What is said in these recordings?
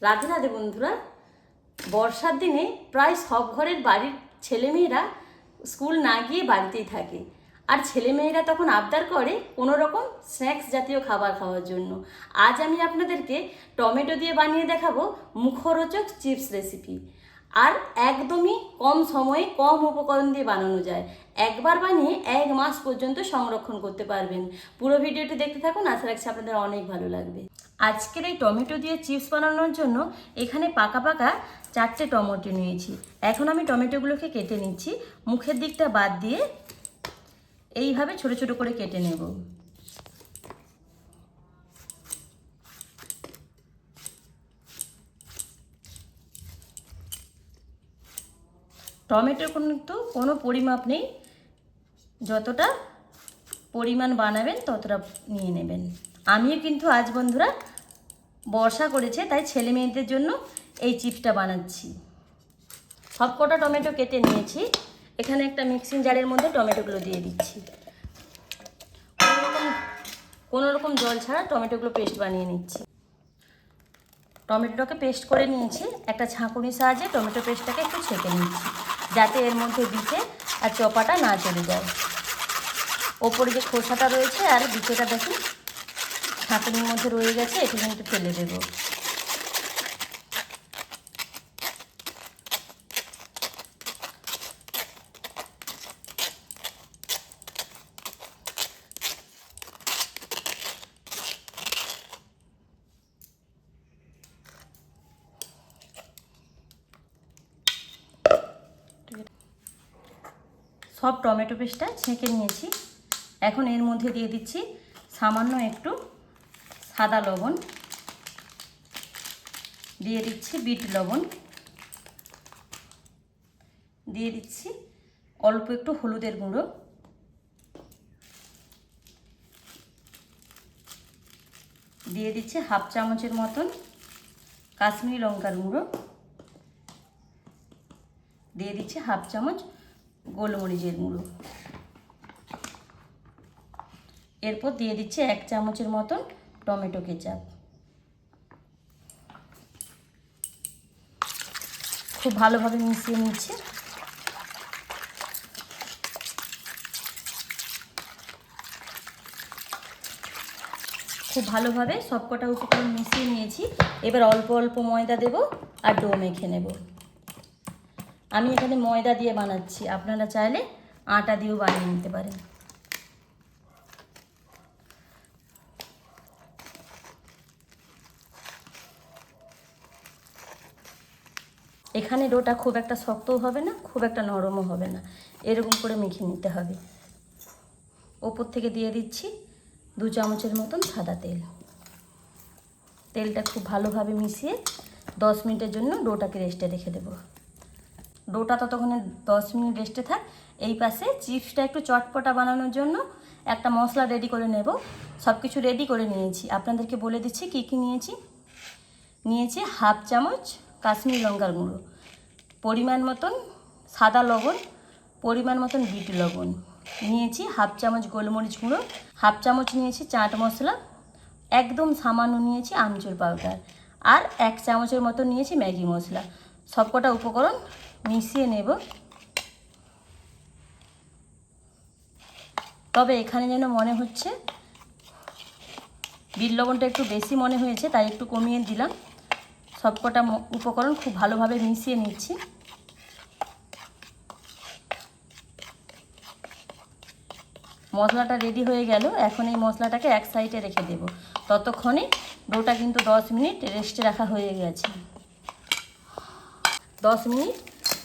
রাধে রাধে বন্ধুরা। বর্ষার দিনে প্রায় সব ঘরের বাড়ির ছেলেমেয়েরা স্কুল না গিয়ে বাড়িতেই থাকে, আর ছেলেমেয়েরা তখন আবদার করে কোনো রকম স্ন্যাক্স জাতীয় খাবার খাওয়ার জন্য। আজ আমি আপনাদেরকে টমেটো দিয়ে বানিয়ে দেখাবো মুখরোচক চিপস রেসিপি। আর একদমই কম সময়ে কম উপকরণ দিয়ে বানানো যায়। একবার বানিয়ে 1 মাস পর্যন্ত সংরক্ষণ করতে পারবেন। পুরো ভিডিওটি দেখতে থাকুন, আশা রাখছি আপনাদের অনেক ভালো লাগবে। আজকের এই টমেটো দিয়ে চিপস বানানোর জন্য এখানে পাকা পাকা 4টে টমেটো নিয়েছি। এখন আমি টমেটোগুলোকে কেটে নিচ্ছি, মুখের দিকটা বাদ দিয়ে এইভাবে ছোট ছোট করে কেটে নেব। টমেটোর কিন্তু কোনো পরিমাপ নেই, যতটা পরিমাণ বানাবেন ততটা নিয়ে নেবেন। আমিও কিন্তু আজ বন্ধুরা বর্ষা করেছে, তাই ছেলে মেয়েদের জন্য এই চিপসটা বানাচ্ছি। সবকটা টমেটো কেটে নিয়েছি। এখানে একটা মিক্সিং জারের মধ্যে টমেটোগুলো দিয়ে দিচ্ছি। কোনো রকম জল ছাড়া টমেটোগুলো পেস্ট বানিয়ে নিচ্ছি। টমেটোটাকে পেস্ট করে নিয়েছি। একটা ছাঁকুনির সাহায্যে টমেটো পেস্টটাকে একটু ছেঁকে নিচ্ছি, যাতে এর মধ্যে বিচে আর চপাটা না চলে যায়। ওপরে যে খোসাটা রয়েছে আর বিচেটা দেখুন ছাঁকুনির মধ্যে রয়ে গেছে, এটি কিন্তু ফেলে দেবো। সব টমেটো পেস্টটা ছেঁকে নিয়েছি। এখন এর মধ্যে দিয়ে দিচ্ছি সামান্য একটু সাদা লবণ, দিয়ে দিচ্ছি বিট লবণ, দিয়ে দিচ্ছি অল্প একটু হলুদের গুঁড়ো, দিয়ে দিচ্ছি 1/2 চামচের মতন কাশ্মীরি লঙ্কার গুঁড়ো, দিয়ে দিচ্ছি 1/2 চামচ গোলমরিচের গুঁড়ো। এরপর দিয়ে দিচ্ছি 1 চামচের মতন টমেটো কেচাপ। খুব ভালোভাবে মিশিয়ে নিচ্ছি। খুব ভালোভাবে সবকটা উপকরণ মিশিয়ে নিয়েছি। এবার অল্প অল্প ময়দা দেব আর ডো মেখে নেব। আমি এখানে ময়দা দিয়ে বানাচ্ছি, আপনারা চাইলে আটা দিয়েও বানিয়ে নিতে পারেন। এখানে ডোটা খুব একটা শক্তও হবে না, খুব একটা নরমও হবে না, এরকম করে মেখে নিতে হবে। ওপর থেকে দিয়ে দিচ্ছি 2 চামচের মতন সাদা তেল। তেলটা খুব ভালোভাবে মিশিয়ে 10 মিনিটের জন্য ডোটাকে রেস্টে রেখে দেবো। ডোটা ততক্ষণে 10 মিনিট রেস্টে থাক। এই পাশে চিপসটা একটু চটপটা বানানোর জন্য একটা মশলা রেডি করে নেব। সব কিছু রেডি করে নিয়েছি, আপনাদেরকে বলে দিচ্ছি কী কী নিয়েছি। নিয়েছি 1/2 চামচ কাশ্মীরি লঙ্কার গুঁড়ো, পরিমাণ মতন সাদা লবণ, পরিমাণ মতন বিট লবণ, নিয়েছি 1/2 চামচ গোলমরিচ গুঁড়ো, 1/2 চামচ নিয়েছি চাট মশলা, একদম সামান্য নিয়েছি আমচুর পাউডার, আর 1 চামচের মতো নিয়েছি ম্যাগি মশলা। সবকটা উপকরণ মিশিয়ে নেব। তবে এখানে যেন মনে হচ্ছে বিট লবণটা একটু বেশি মনে হয়েছে, তাই একটু কমিয়ে দিলাম। সবকটা উপকরণ খুব ভালোভাবে মিশিয়ে নিচ্ছি। মশলাটা রেডি হয়ে গেল। এখন এই মশলাটাকে এক সাইডে রেখে দেব। ততক্ষণে ডোটা কিন্তু 10 মিনিট রেস্টে রাখা হয়ে গেছে। 10 মিনিট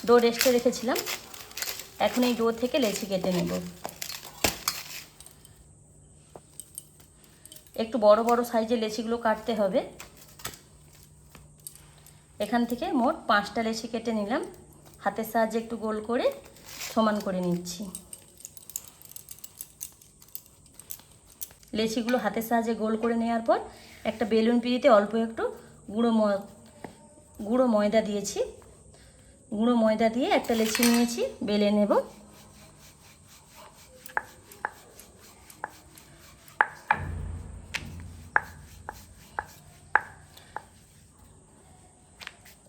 ডো রেস্টে রেখেছিলাম। এখন এই ডো থেকে লেচি কেটে নেব। একটু বড় বড় সাইজের লেচিগুলো কাটতে হবে। এখান থেকে মোট 5টা লেচি কেটে নিলাম। হাতের সাহায্যে একটু গোল করে সমান করে নিচ্ছি। লেচিগুলো হাতের সাহায্যে গোল করে নেওয়ার পর একটা বেলুন পিঁড়িতে অল্প একটু গুঁড়ো ময়দা দিয়েছি। গুঁড়ো ময়দা দিয়ে একটা লেচি নিয়েছি, বেলে নেব।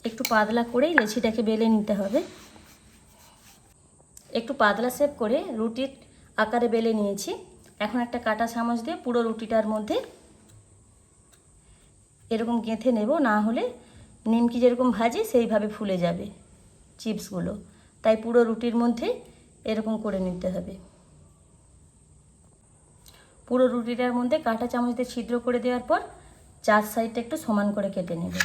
একটু পাতলা করেই লেচিটাকে বেলে নিতে হবে। একটু পাতলা শেপ করে রুটির আকারে বেলে নিয়েছি। এখন একটা কাঁটা চামচ দিয়ে পুরো রুটিটার মধ্যে এরকম গেঁথে নেব, না হলে নিমকি যেরকম ভাজি সেইভাবে ফুলে যাবে চিপসগুলো। তাই পুরো রুটির মধ্যে এরকম করে নিতে হবে। পুরো রুটিটার মধ্যে কাঁটা চামচ দিয়ে ছিদ্র করে দেওয়ার পর চার সাইডটা একটু সমান করে কেটে নেব।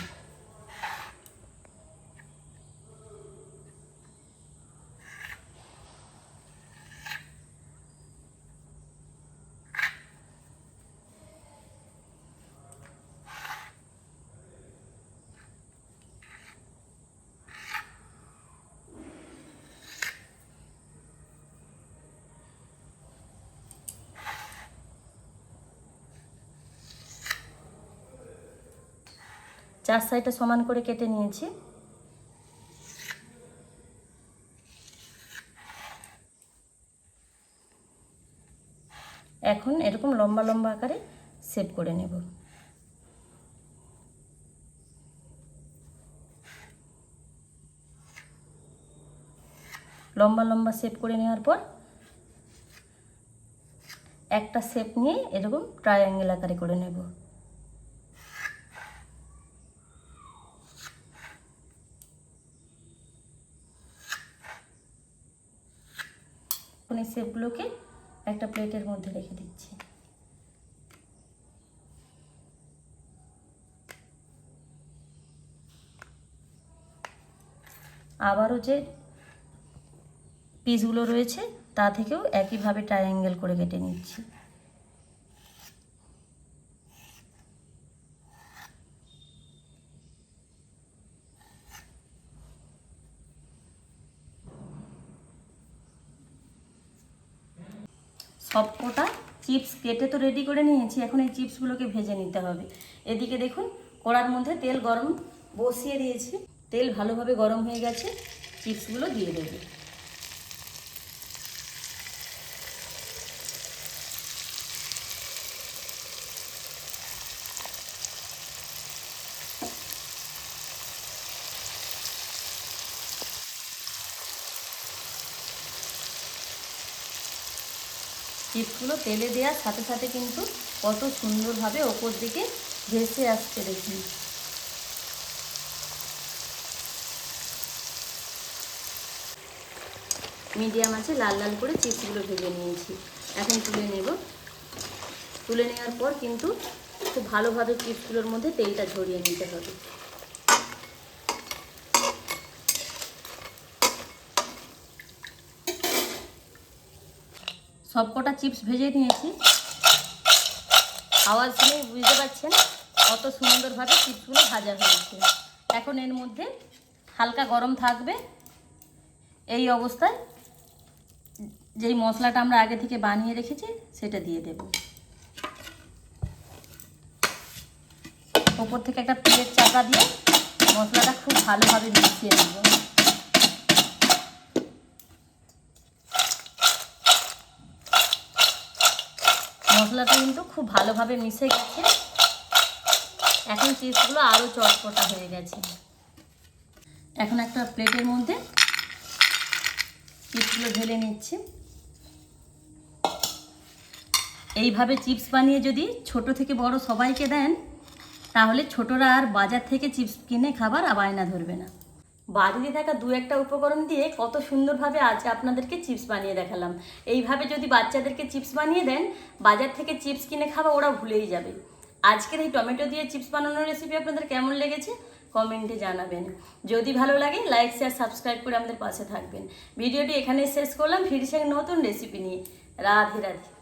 চার সাইডটা সমান করে কেটে নিয়েছি। এখন এরকম লম্বা লম্বা আকারে শেপ করে নেব। লম্বা লম্বা শেপ করে নেওয়ার পর একটা শেপ নিয়ে এরকম ট্রায়াঙ্গেল আকারে করে নেব। এখন এই শেপগুলোকে একটা প্লেটের মধ্যে রেখে দিচ্ছি। আবারও যে পিসগুলো রয়েছে তা থেকেও একইভাবে ট্রায়াঙ্গেল করে কেটে নিচ্ছি। সবকটা চিপস কেটে তো রেডি করে নিয়েছি। এখন এই চিপসগুলোকে ভেজে নিতে হবে। এদিকে দেখুন কড়ার মধ্যে তেল গরম বসিয়ে দিয়েছি। তেল ভালোভাবে গরম হয়ে গেছে, চিপসগুলো দিয়ে দেবো। চিপসগুলো তেলে দেওয়ার সাথে সাথে কিন্তু কত সুন্দরভাবে ওপর দিকে ভেসে আসছে দেখুন। মিডিয়াম আছে লাল লাল করে চিপসগুলো ভেজে নিয়েছি। এখন তুলে নেব। তুলে নেওয়ার পর কিন্তু খুব ভালোভাবে চিপসগুলোর মধ্যে তেলটা ঝরিয়ে নিতে হবে। সবকটা চিপস ভেজে নিয়েছি। আওয়াজ শুনে বুঝতে পারছেন কত সুন্দরভাবে চিপসগুলো ভাজা হয়েছে। এখন এর মধ্যে হালকা গরম থাকবে এই অবস্থায় যেই মশলাটা আমরা আগে থেকে বানিয়ে রেখেছি সেটা দিয়ে দেব। ওপর থেকে একটা প্লেট চাপা দিয়ে মশলাটা খুব ভালোভাবে মিশিয়ে নেব। মশলাটা কিন্তু খুব ভালোভাবে মিশে গেছে। এখন চিপসগুলো আরও চটপটা হয়ে গেছে। এখন একটা প্লেটের মধ্যে চিপসগুলো ঢেলে নিচ্ছি। এইভাবে চিপস বানিয়ে যদি ছোট থেকে বড় সবাইকে দেন তাহলে ছোটরা আর বাজার থেকে চিপস কিনে খাবার বায়না ধরবে না। বাড়িতে থাকা দু একটা উপকরণ দিয়ে কত সুন্দরভাবে আজ আপনাদেরকে চিপস বানিয়ে দেখালাম। এইভাবে যদি বাচ্চাদেরকে চিপস বানিয়ে দেন, বাজার থেকে চিপস কিনে খাওয়া ওরা ভুলেই যাবে। আজকের এই টমেটো দিয়ে চিপস বানানোর রেসিপি আপনাদের কেমন লেগেছে কমেন্টে জানাবেন। যদি ভালো লাগে লাইক শেয়ার সাবস্ক্রাইব করে আমাদের পাশে থাকবেন। ভিডিওটি এখানে শেষ করলাম। ফিরছি এক নতুন রেসিপি নিয়ে। রাধে রাধে।